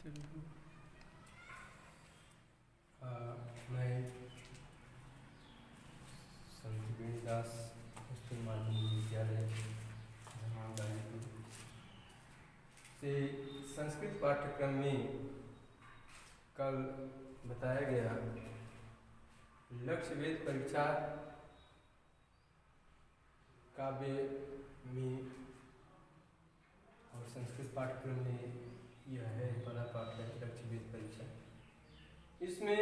मैं संत वीरदास उच्च माध्यमिक विद्यालय गाजीपुर से संस्कृत पाठ्यक्रम में कल बताया गया लक्ष्य वेद परीक्षा काव्य में और संस्कृत पाठ्यक्रम में यह है पहला पाठ है लक्ष्य वेद परीक्षा। इसमें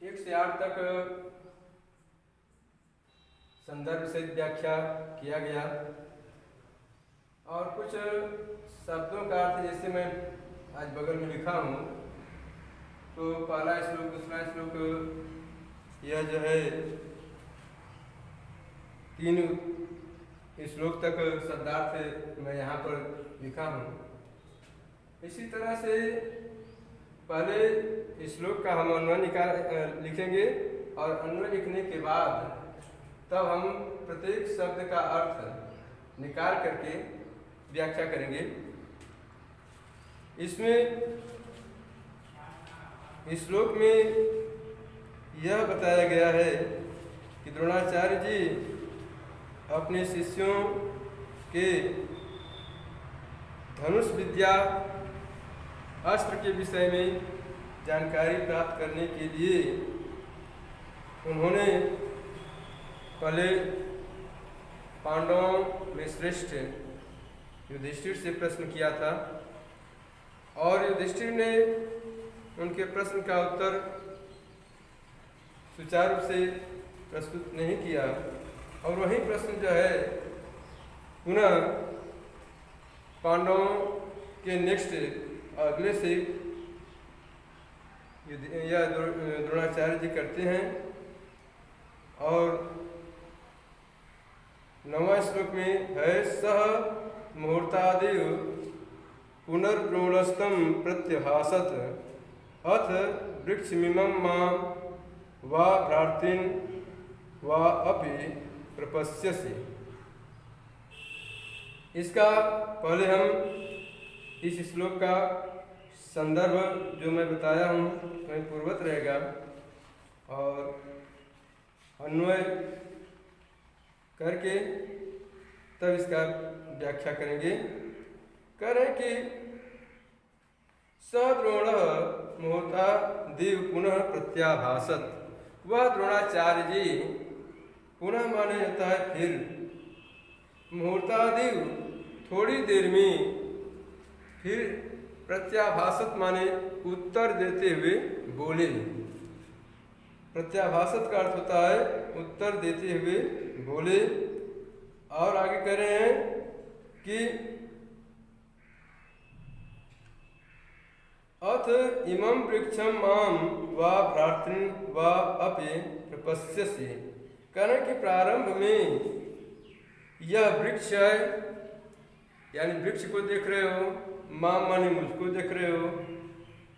1 से 8 तक संदर्भ से व्याख्या किया गया और कुछ शब्दों का अर्थ जैसे मैं आज बगल में लिखा हूँ तो पहला श्लोक दूसरा श्लोक यह जो है 3 श्लोक तक शब्दार्थ मैं यहाँ पर लिखा हूँ। इसी तरह से पहले श्लोक का हम अन्वय लिखेंगे और अन्वय लिखने के बाद तब हम प्रत्येक शब्द का अर्थ निकाल करके व्याख्या करेंगे। इसमें इस श्लोक में यह बताया गया है कि द्रोणाचार्य जी अपने शिष्यों के धनुष विद्या अस्त्र के विषय में जानकारी प्राप्त करने के लिए उन्होंने पहले पांडवों में श्रेष्ठ युधिष्ठिर से प्रश्न किया था और युधिष्ठिर ने उनके प्रश्न का उत्तर सुचारू रूप से प्रस्तुत नहीं किया और वही प्रश्न जो है पुनः पांडवों के नेक्स्ट अगले से यह द्रोणाचार्य जी करते हैं और 9वां श्लोक में है सह मुहूर्तादेव पुनर्द्रोणस्तम प्रत्यभासत अथ वृक्षमिमं मां वा भ्रातृन् वा अपि प्रपश्यसि। इसका पहले हम इस श्लोक का संदर्भ जो मैं बताया हूँ वही पूर्वत रहेगा और अन्वय करके तब इसका व्याख्या करेंगे। कह रहे कि सद्रोण मुहूर्ता देव पुनः प्रत्याभासत, वह द्रोणाचार्य जी पुनः माने जाता है फिर मुहूर्तादेव थोड़ी देर में फिर प्रत्याभासत माने उत्तर देते हुए बोले। प्रत्याभासत का अर्थ होता है उत्तर देते हुए बोले और आगे कह रहे हैं कि अथ इमं वृक्षं मां वा भ्रातृन् वा अपि प्रपश्यसि। कहने कि प्रारंभ में यह वृक्ष है यानी वृक्ष को देख रहे हो, मां माने मुझको देख रहे हो,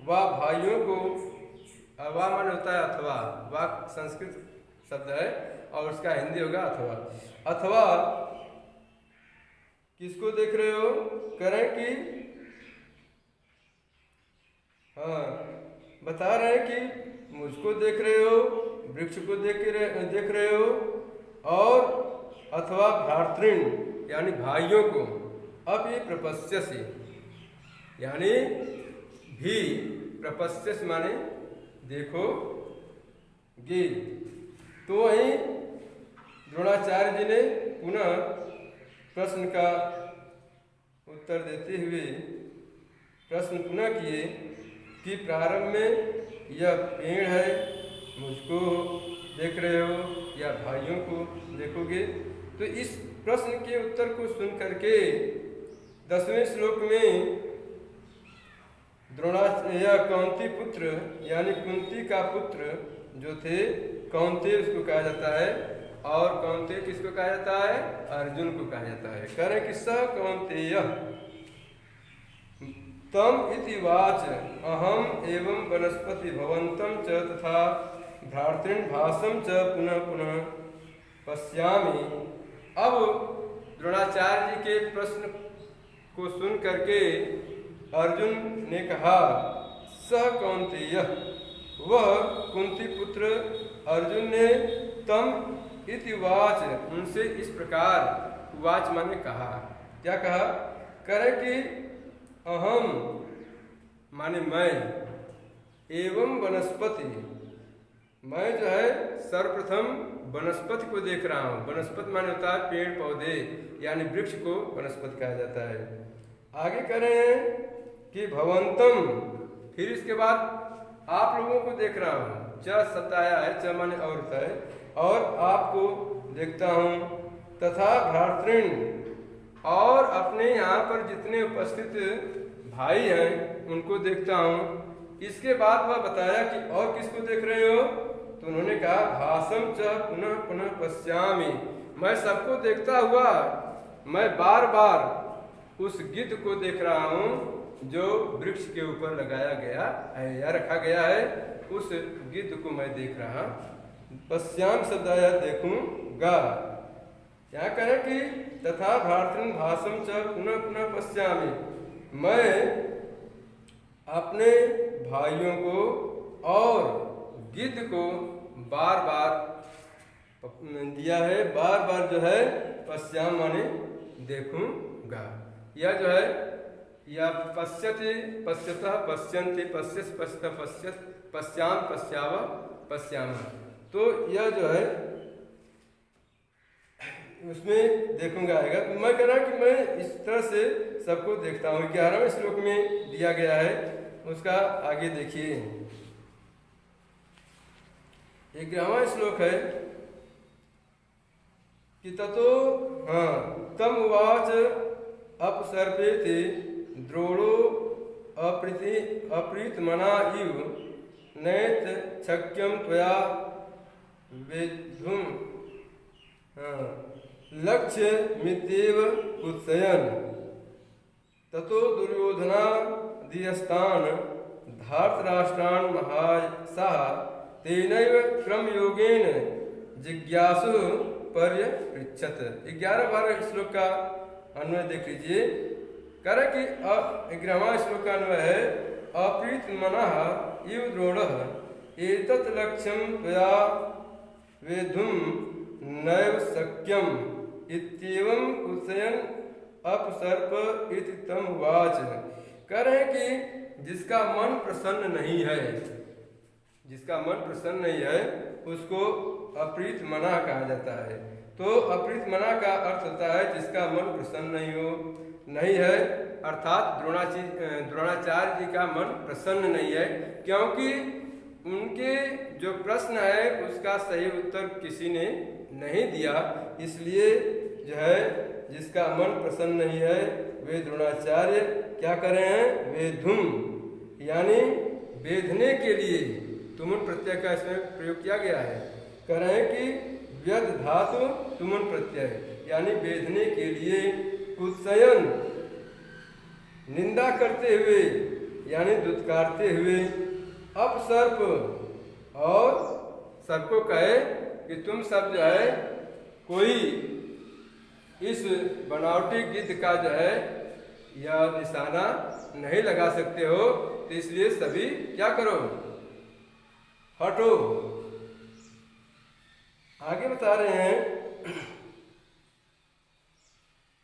वा भाइयों को, वा माने होता है अथवा, वा संस्कृत शब्द है और उसका हिंदी होगा अथवा। अथवा किसको देख रहे हो? करें कि हाँ बता रहे हैं कि मुझको देख रहे हो, वृक्ष को देख रहे हो और अथवा भ्रातृण यानी भाइयों को अपि प्रपश्यसि यानी भी प्रपश्यस माने देखो गे। तो वहीं द्रोणाचार्य जी ने पुनः प्रश्न का उत्तर देते हुए प्रश्न पुनः किए कि प्रारंभ में यह पेड़ है, मुझको देख रहे हो या भाइयों को देखोगे। तो इस प्रश्न के उत्तर को सुन करके 10वें श्लोक में द्रोणाचार्य कौंती पुत्र यानी कुंती का पुत्र जो थे कौंते उसको कहा जाता है और कौंते किसको कहा जाता है? अर्जुन को कहा जाता है। कह रहे कि स कौंतेय तम इति वाच अहम एवं वनस्पति भवंतं च तथा भ्रातृन् भासं च पुनः पुनः पश्यामि। अब द्रोणाचार्य जी के प्रश्न को सुन करके अर्जुन ने कहा, स कौन्तेय, वह कुंती पुत्र अर्जुन ने तम इति वाच, उनसे इस प्रकार, वाच माने कहा, क्या कहा, करे कि अहम माने मैं, एवं वनस्पति, मैं जो है सर्वप्रथम वनस्पति को देख रहा हूँ। वनस्पति माने होता है पेड़ पौधे, यानी वृक्ष को वनस्पति कहा जाता है। आगे कह रहे हैं कि भवंतम, फिर इसके बाद आप लोगों को देख रहा हूँ। च सताया है, च माने और होता है, और आपको देखता हूँ। तथा भ्रातृण, और अपने यहाँ पर जितने उपस्थित भाई हैं उनको देखता हूँ। इसके बाद वह बताया कि और किसको देख रहे हो, तो उन्होंने कहा, भासम च पुनः पुनः पश्यामि, मैं सबको देखता हुआ मैं बार बार उस गिद्ध को देख रहा हूँ जो वृक्ष के ऊपर लगाया गया है या रखा गया है, उस गिद्ध को मैं देख रहा। पश्याम शब्द आया देखूंगा। क्या करें कि तथा भ्रातृन भासम च पुनः पुनः पश्यामि, मैं अपने भाइयों को और गिद्ध को बार बार दिया है, बार बार जो है पश्याम माने देखूंगा। यह जो है या पश्यति पश्यतः पश्यन्ति पश्यस पश्यतः पश्यत पश्याम पश्याव पश्याम, तो यह जो है उसमें देखूंगा आएगा। तो मैं कह रहा कि मैं इस तरह से सबको देखता हूँ। 11वें श्लोक में दिया गया है, उसका आगे देखिए। 11वां श्लोक है कि ततो तम उवाच अपसर्पेति द्रोणो अप्रीतमना इव नैत शक्यं त्वया वेद्धुं लक्ष्य मित्येव कुत्सयन्। ततो दुर्योधनादिस्तान् धार्तराष्ट्रान् महायशः तेनैव क्रमयोगेन जिज्ञासु पर्यपृच्छत्। 11-12 श्लोक का अन्वय देख लीजिए। करे कि 11वां श्लोक का अन्वय है, अप्रीत मनः इव द्रोणः एतत् लक्ष्यं त्वया वेद्धुं नैव शक्यम् इत्येवं कुत्सयन् अपसर्प इति तम उवाच। कह रहे हैं कि जिसका मन प्रसन्न नहीं है, जिसका मन प्रसन्न नहीं है उसको अप्रीत मना कहा जाता है। तो अप्रीत मना का अर्थ होता है जिसका मन प्रसन्न नहीं है, अर्थात द्रोणाचार्य जी का मन प्रसन्न नहीं है, क्योंकि उनके जो प्रश्न है उसका सही उत्तर किसी ने नहीं दिया। इसलिए जो है जिसका मन प्रसन्न नहीं है वे द्रोणाचार्य क्या कर रहे हैं, वेधुम यानी वेधने के लिए, तुमुन प्रत्यय का इसमें प्रयोग किया गया है। कह रहे हैं कि व्यध धातु तुमुन प्रत्यय यानी वेधने के लिए, कुत्सयन निंदा करते हुए यानी दुत्कारते हुए, अपसर्प और सबको कहे कि तुम सब जो है कोई इस बनावटी गिद्ध का जो है या निशाना नहीं लगा सकते हो, तो इसलिए सभी क्या करो, हटो। आगे बता रहे हैं,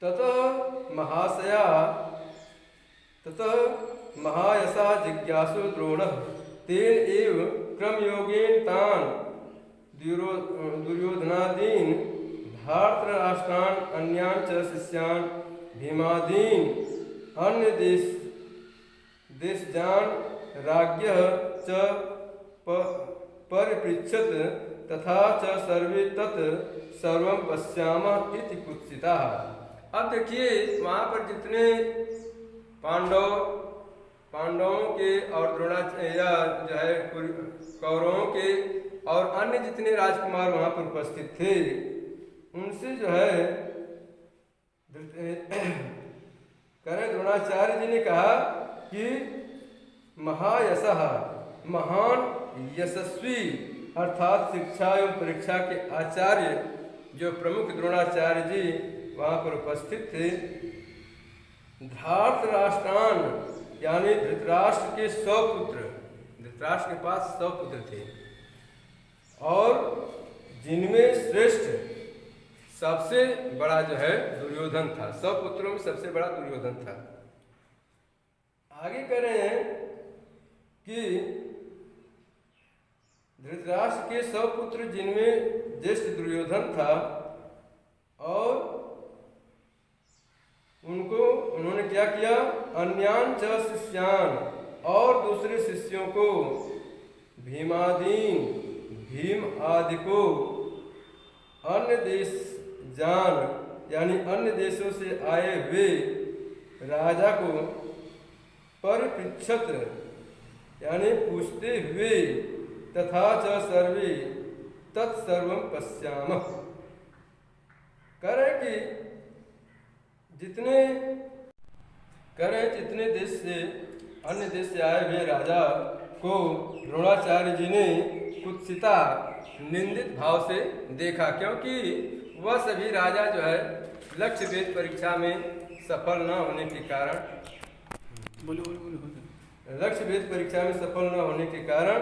ततः महायशा जिज्ञासु द्रोणः तेन एव क्रमयोगेन तान दुर्योधनादीन धार्तराष्ट्रान् अन्यान् च शिष्यान् भीमादीन अन्य देशजान् राज्ञः च परिपृच्छत् तथा च सर्वे तत् सर्वं पश्यामः इति कुत्सिताः। अब देखिए वहाँ पर जितने पांडवों के और द्रोणाचार्य जो है कौरवों के और अन्य जितने राजकुमार वहाँ पर उपस्थित थे, उनसे जो है करें द्रोणाचार्य जी ने कहा कि महायशः महान यशस्वी अर्थात शिक्षा एवं परीक्षा के आचार्य जो प्रमुख द्रोणाचार्य जी वहाँ पर उपस्थित थे, धार्तराष्ट्रान यानी धृतराष्ट्र के 100 पुत्र, धृतराष्ट्र के पास 100 पुत्र थे और जिनमें श्रेष्ठ सबसे बड़ा जो है दुर्योधन था। 100 पुत्रों में सबसे बड़ा दुर्योधन था। आगे कह रहे हैं कि धृतराष्ट्र के 100 पुत्र जिनमें ज्येष्ठ दुर्योधन था और उन्होंने क्या किया, अन्यान च शिष्यान, और दूसरे शिष्यों को, भीमादीन, भीम आदि को, अन्य देश जान यानी अन्य देशों से आए हुए राजा को परिपृच्छत यानी पूछते हुए, तथा च सर्वे तत्सर्वं पश्यामः, करें कि जितने देश से अन्य देश से आए हुए राजा को द्रोणाचार्य जी ने कुत्सिता निंदित भाव से देखा, क्योंकि वह सभी राजा जो है लक्ष्य वेद परीक्षा में सफल न होने के कारण लक्ष्य वेद परीक्षा में सफल न होने के कारण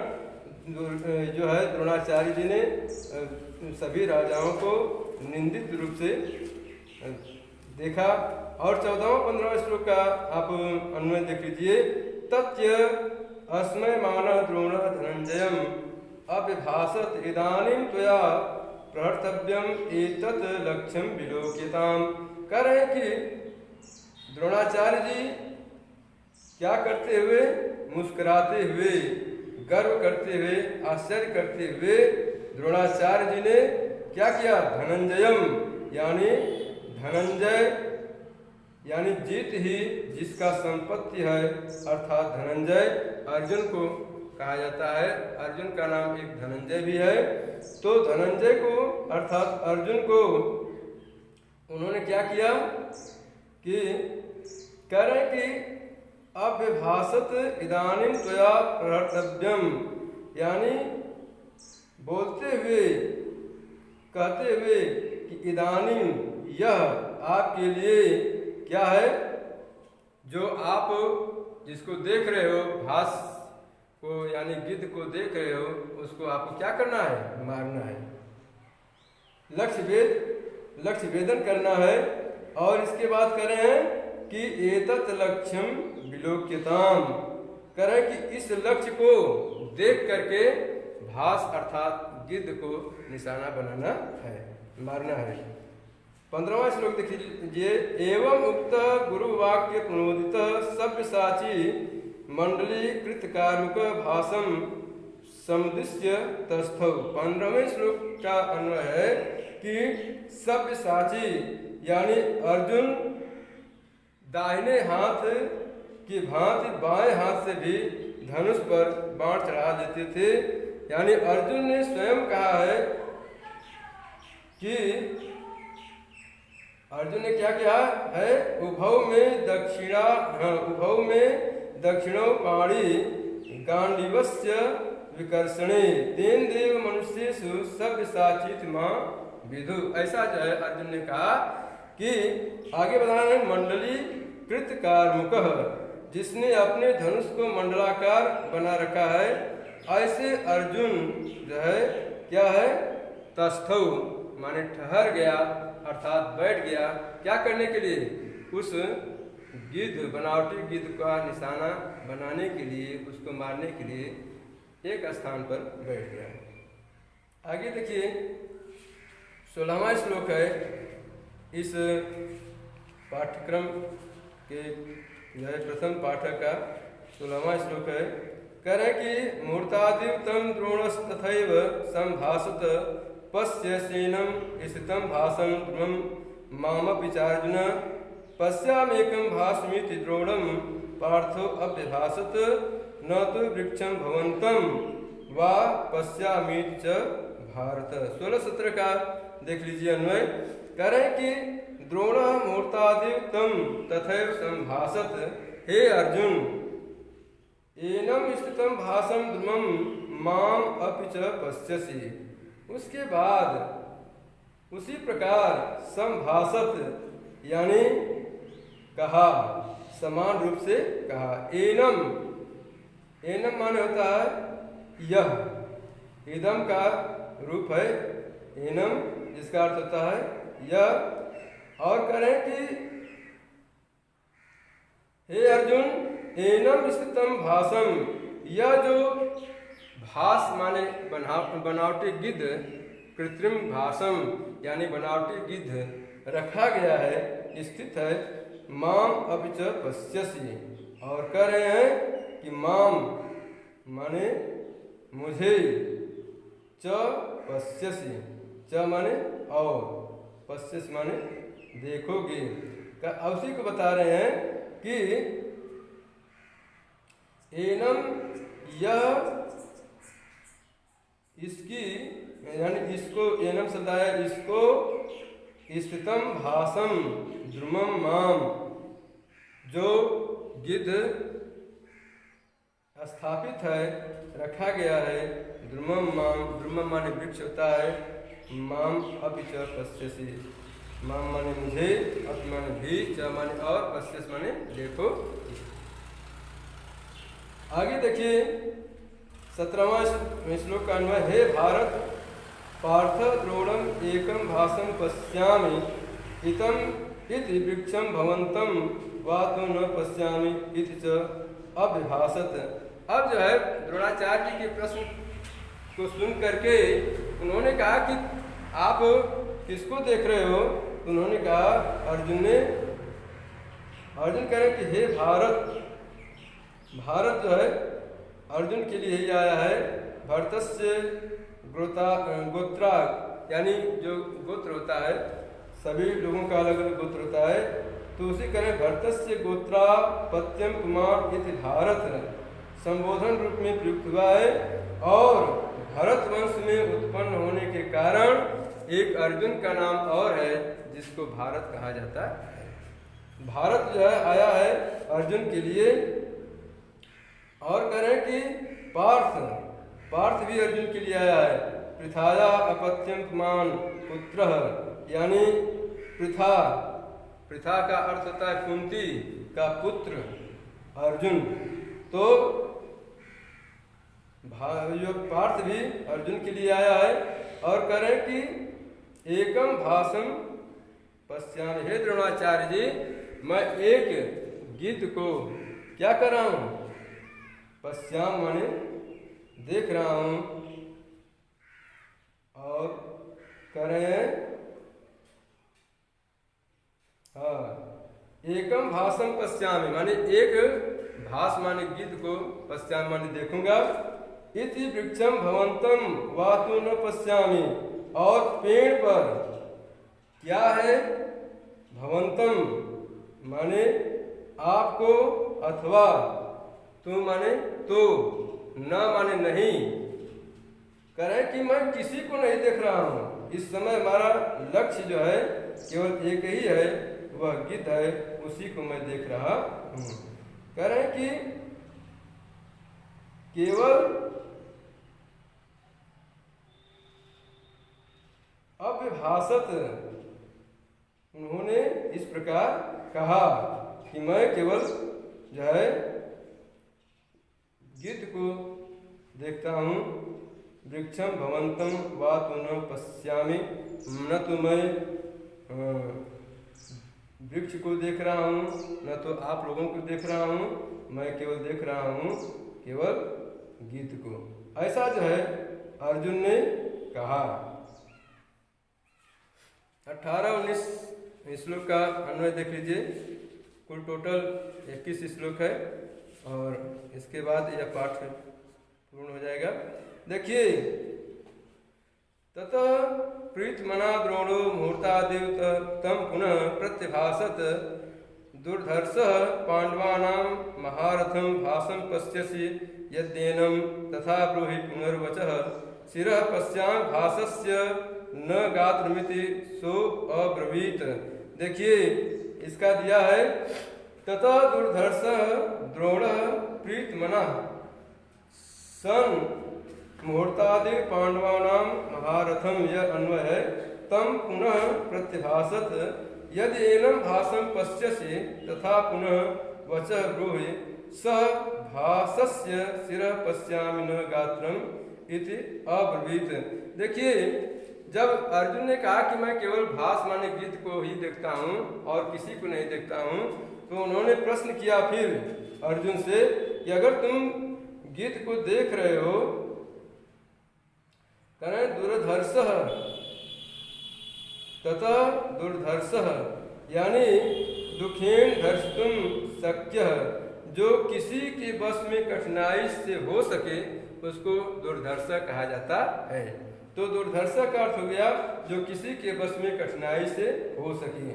जो है द्रोणाचार्य जी ने सभी राजाओं को निंदित रूप से देखा। और 14वां-15वां श्लोक का आप अन्वय देख लीजिए। तस्य अस्मै मानः द्रोण धनंजयम अभिभाषत इदानीं त्वया प्रहर्तव्यम एतत् लक्ष्यम विलोक्यताम। कह रहे हैं कि द्रोणाचार्य जी क्या करते हुए, मुस्कुराते हुए, गर्व करते हुए, आश्चर्य करते हुए द्रोणाचार्य जी ने क्या किया, धनंजय यानी जीत ही जिसका संपत्ति है, अर्थात धनंजय अर्जुन को कहा जाता है। अर्जुन का नाम एक धनंजय भी है। तो धनंजय को अर्थात अर्जुन को उन्होंने क्या किया कि कह रहे कि अव्यभाषत इदानीं त्वया प्रहर्तव्यम, यानी बोलते हुए, कहते हुए कि इदानीं यह आपके लिए क्या है, जो आप जिसको देख रहे हो, भास को यानी गिद्ध को देख रहे हो, उसको आपको क्या करना है, मारना है, लक्ष्य वेदन करना है। और इसके बाद कह रहे हैं कि एतत् लक्ष्यम विलोक्यताम, करें कि इस लक्ष्य को देख करके भास अर्थात गिद्ध को निशाना बनाना है, मारना है। 15वां श्लोक देख लीजिए। एवं उक्त गुरुवाक्य प्रणोदित सव्यसाची मंडली कृतकार्मुक भाषम समुद्दिश्य तस्थौ। 15वें श्लोक का अन्वय है कि सव्यसाची यानी अर्जुन दाहिने हाथ की भांति बाएं हाथ से भी धनुष पर बाण चढ़ा देते थे। यानी अर्जुन ने स्वयं कहा है कि अर्जुन ने क्या किया है, उभौ में दक्षिणो पाणी गांडीवस्य विकर्षणे तेन देव मनुष्येषु सव्यसाचित मां विदु। ऐसा जो है अर्जुन ने कहा कि आगे बताना है, मंडली कृत कार्मुकः, जिसने अपने धनुष को मंडलाकार बना रखा है, ऐसे अर्जुन जो है क्या है, तस्थौ माने ठहर गया अर्थात बैठ गया, क्या करने के लिए, उस गिद्ध बनावटी गिद्ध का निशाना बनाने के लिए, उसको मारने के लिए एक स्थान पर बैठ गया। आगे देखिए 16वां श्लोक है इस पाठ्यक्रम के प्रथम पाठक का 16वां श्लोक है। करें कि मूर्तादितम द्रोणस्तथैव संभाषत पश्य सेनम स्थितं भासं ध्रुवं मामपि चार्जुन पश्यामेकं भासमिति द्रोणं पार्थो अभ्यभाषत न तो वृक्षं भवन्तं वा पश्यामीति च भारत। 16-17 का देख लीजिए अन्वय। करें कि द्रोण मूर्तादितम तथैव संभाषत, हे अर्जुन एनम स्थितं भासं ध्रुवं माम अपि च पश्यसि। उसके बाद उसी प्रकार संभाषत यानी कहा, समान रूप से कहा। एनम, एनम माने होता है यह, इदम का रूप है एनम, जिसका अर्थ होता है यह। और करें कि हे अर्जुन, एनम स्थितम भासम, यह जो भास माने बनावटी गिद्ध, कृत्रिम भाषम यानी बनावटी गिद्ध रखा गया है, स्थित है, माम अपिच पश्यसि, और कह रहे हैं कि माम माने मुझे, च पश्यसि, च माने और, पश्यसि माने देखोगे। उसी को बता रहे हैं कि एनम यह, इसकी यानी इसको, एनम शब्द आया, इसको स्थितम भासम द्रुमम माम, जो गिद्ध स्थापित है, रखा गया है, द्रुमम माम, द्रुमम माने वृक्ष होता है, माम अपिच पश्यसि, माम माने मुझे, अपि माने भी, च माने और, पश्यस माने देखो। आगे देखिए 17वां श्लोक का अन्वय। हे भारत, पार्थ द्रोणम एकम भासम पश्यामि, इतम इति वृक्षम भवंतम वा तो न पश्यामि इति च अभिभाषत। अब जो है द्रोणाचार्य जी के प्रश्न को सुन करके उन्होंने कहा कि आप किसको देख रहे हो? उन्होंने कहा अर्जुन ने, अर्जुन कह रहे कि हे भारत, भारत जो है अर्जुन के लिए ही आया है। भरतस्य गोत्रा यानी जो गोत्र होता है, सभी लोगों का अलग अलग गोत्र होता है, तो उसी करें भरतस्य गोत्रा पत्यम पुमान इति भारत संबोधन रूप में प्रयुक्त हुआ है। और भरत वंश में उत्पन्न होने के कारण एक अर्जुन का नाम और है जिसको भारत कहा जाता है। भारत जो है आया है अर्जुन के लिए। और करें कि पार्थ, पार्थ भी अर्जुन के लिए आया है। पृथाया अपत्यम पुमान पुत्र, यानी पृथा, पृथा का अर्थ होता है कुंती का पुत्र अर्जुन। तो जो पार्थ भी अर्जुन के लिए आया है। और करें कि एकम भाषम पश्यामि, हे द्रोणाचार्य जी, मैं एक गिद्ध को क्या कर रहा हूँ? पश्याम माने देख रहा हूँ। और करें हाँ, एकम भाषम पश्यामि माने एक भाष माने गिद्ध को, पश्यामि माने देखूंगा। इति वृक्षम भवंतम वातु न पश्यामि, और पेड़ पर क्या है? भवंतम माने आपको, अथवा तू माने तो, न माने नहीं। करें कि मैं किसी को नहीं देख रहा हूँ। इस समय हमारा लक्ष्य जो है केवल एक ही है, वह गिद्ध है, उसी को मैं देख रहा हूँ। करें कि केवल अभिभाषत, उन्होंने इस प्रकार कहा कि मैं केवल जो है गिद्ध को देखता हूँ। वृक्षम भवंतम वा तो न पश्यामि, न तो मैं वृक्ष को देख रहा हूँ, न तो आप लोगों को देख रहा हूँ, मैं केवल देख रहा हूँ केवल गिद्ध को। ऐसा जो है अर्जुन ने कहा। 18-19 श्लोक का अन्वय देख लीजिए। कुल टोटल 21 श्लोक है और इसके बाद यह पाठ पूर्ण हो जाएगा। देखिए, ततः प्रीतमना द्रोणो मुहूर्तादेव तम पुनः प्रत्यभाषत, दुर्धर्षः पांडवानां महारथं भासं पश्यसि यद्येनं तथा ब्रूहि पुनर्वचः, शिरः पश्यामि भासस्य न गात्रमिति सो अब्रवीत। देखिए इसका दिया है, तथा दुर्धर्षः द्रोणः प्रीतमनः सन मुहूर्तादि पांडवानां महारथम, यह अन्वय है। तम पुनः प्रत्यभाषत यदि एनम भाषं पश्यसि तथा पुनः वचः ब्रूहि सः भासस्य शिरः पश्यामि न गात्रम इति अब्रवीत। देखिए, जब अर्जुन ने कहा कि मैं केवल भास माने गीत को ही देखता हूँ और किसी को नहीं देखता हूँ, तो उन्होंने प्रश्न किया फिर अर्जुन से कि अगर तुम गीत को देख रहे हो, करें दुर्धर्षः तथा दुर्धर्षः यानी दुखेन धर्षितुम शक्यः, जो किसी के बस में कठिनाई से हो सके उसको दुर्धर्ष कहा जाता है। तो दुर्धर्ष का अर्थ हो गया जो किसी के बस में कठिनाई से हो सके।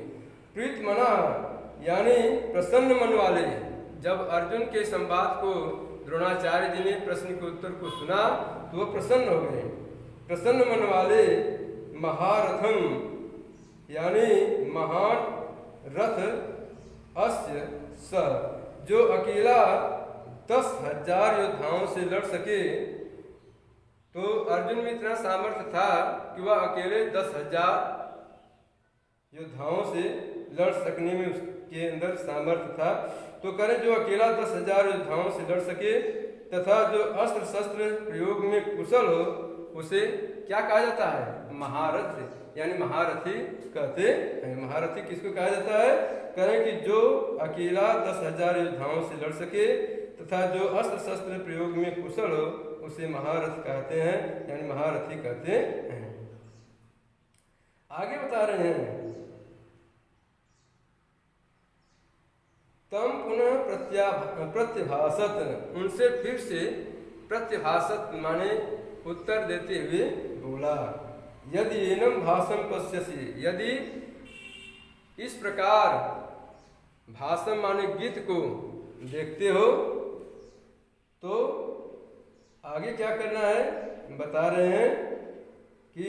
प्रीत मना यानी प्रसन्न मन वाले। जब अर्जुन के संवाद को द्रोणाचार्य जी ने प्रश्न के उत्तर को सुना तो वह प्रसन्न हो गए। प्रसन्न मन वाले महारथम यानी महान रथ अस्य स, जो अकेला 10,000 योद्धाओं से लड़ सके। तो अर्जुन में इतना सामर्थ्य था कि वह अकेले 10,000 योद्धाओं से लड़ सकने में उसके अंदर सामर्थ्य था। तो करें जो अकेला 10,000 योद्धाओं से लड़ सके तथा जो अस्त्र शस्त्र प्रयोग में कुशल हो उसे क्या कहा जाता है? महारथ यानी महारथी कहते हैं। महारथी किसको कहा जाता है? करें कि जो अकेला 10,000 योद्धाओं से लड़ सके तथा जो अस्त्र शस्त्र प्रयोग में कुशल हो उसे महारथ कहते हैं, यानी महारथी कहते हैं। आगे बता रहे हैं, तम पुनः प्रत्यभाषत, उनसे फिर से प्रत्यभाषत माने उत्तर देते हुए बोला, यदि एनम भाषम पश्यसि, यदि इस प्रकार भाषम माने गीत को देखते हो तो आगे क्या करना है बता रहे हैं कि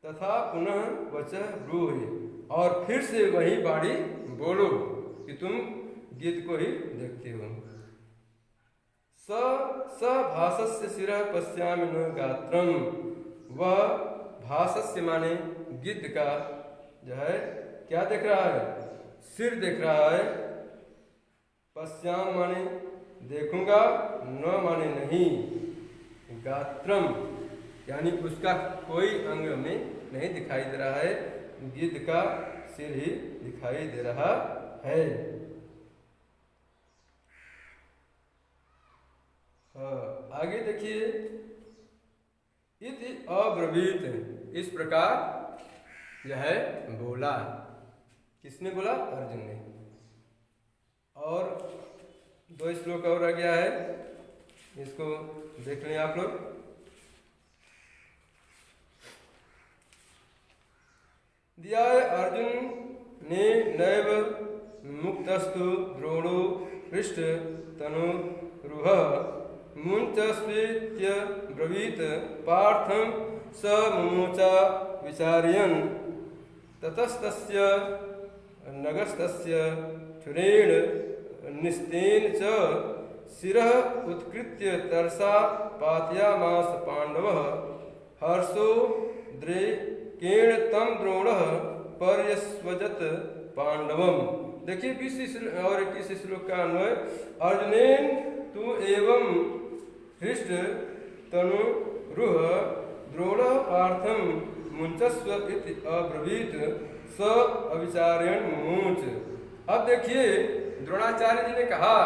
तथा पुनः वचः ब्रूहि, और फिर से वही बाणी बोलो कि तुम गीत को ही देखते हो। स भासस्य शिरः पश्यामि न गात्रम, वह भासस्य माने गिद्ध का जो है क्या देख रहा है? सिर देख रहा है। पश्याम माने देखूंगा, न माने नहीं, गात्रम यानी उसका कोई अंग में नहीं दिखाई दे रहा है, गिद्ध का सिर ही दिखाई दे रहा है। आगे देखिए, इति अब्रवीत, इस प्रकार यह है बोला। किसने बोला? अर्जुन ने। और 2 श्लोक और रह गया है, इसको देख लें आप लोग। दिया है अर्जुन ने नैव मुक्तस्तु द्रोणो पृष्ठ तनु रुह मुंचस्वीत्य ब्रवीत पार्थम स मुमुचा विचार्यन् ततस्तस्य नगस्तस्य छुरेण निस्तेन च शिरः उत्कृत्य तरसा पातयामास पांडवः हर्षो द्रेकेण तम द्रोणः पर्यस्वजत पांडवम। देखिए 20 और 21 श्लोक का अन्वय, अर्जुनेन तु एवं हृष्ट तनु रुह द्रोण पार्थम मुंचस्व इति अब्रवीत स अविचार्यण मुमुच। अब देखिए द्रोणाचार्य जी ने कहा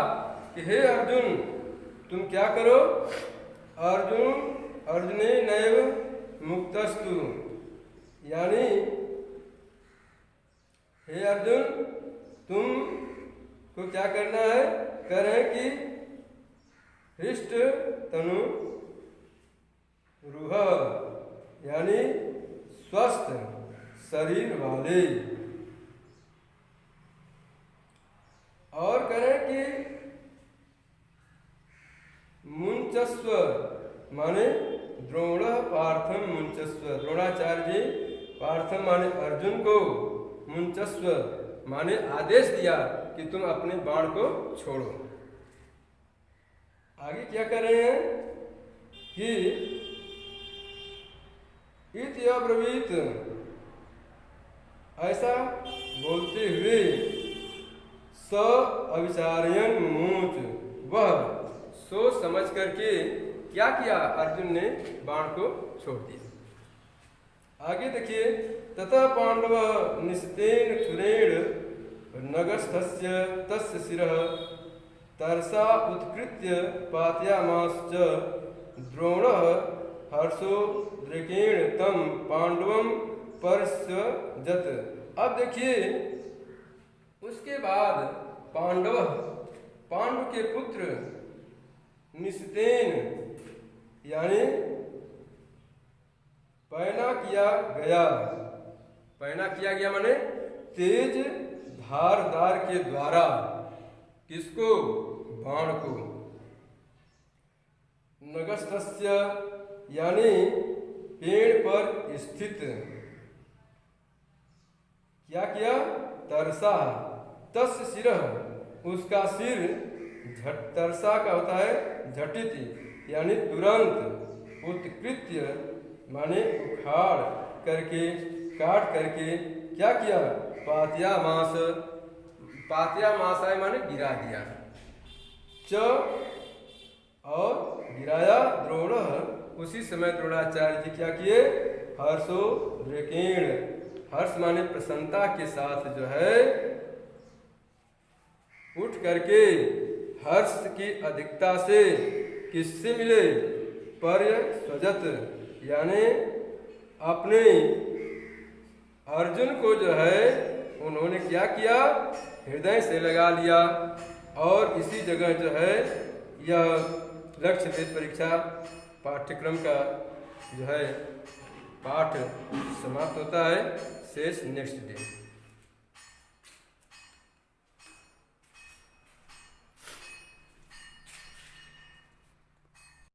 कि हे अर्जुन तुम क्या करो? अर्जुने नैव मुक्तस्तु, यानी हे अर्जुन तुम को क्या करना है? कह रहे हैं कि हृष्ट तनु रुह यानी स्वस्थ शरीर वाले, और करें कि मुंचस्व माने द्रोण पार्थम मुंचस्व, द्रोणाचार्य जी पार्थम माने अर्जुन को, मुंचस्व माने आदेश दिया कि तुम अपने बाण को छोड़ो। आगे क्या कर रहे हैं कि इति अब्रवीत, ऐसा बोलते हुए स अविचारयन मुमुच, वह सोच समझ करके क्या किया, अर्जुन ने बाण को छोड़ दिया। आगे देखिए, तथा पांडव निस्तेन क्षुरेण नगस्थस्य तस्य शिरः तरसा उत्कृत्य पातयामास च द्रोणः हर्षोद्रेकेण तम पांडवम परस्वजत। अब देखिए, उसके बाद पांडु के पुत्र निस्तेन यानी पैना किया गया माने तेज धारदार के द्वारा, किसको, बाण को। नगस्थस्य यानी पेड़ पर स्थित, क्या किया, तरसा, तस् शिरः, उसका सिर, तरसा का होता है झटित यानी तुरंत, उत्कृत्य माने उखाड़ करके, काट करके, क्या किया, पातयामास है माने गिरा दिया, च और गिराया, द्रोण, उसी समय द्रोणाचार्य जी क्या किए, हर्षोद्रेकेण, हर्ष माने प्रसन्नता के साथ जो है उठ करके, हर्ष की अधिकता से किससे मिले, परस्वजत यानी अपने अर्जुन को जो है उन्होंने क्या किया, हृदय से लगा लिया। और इसी जगह जो है यह लक्ष्य भेद परीक्षा पाठ्यक्रम का जो है पाठ समाप्त होता है। शेष नेक्स्ट डे।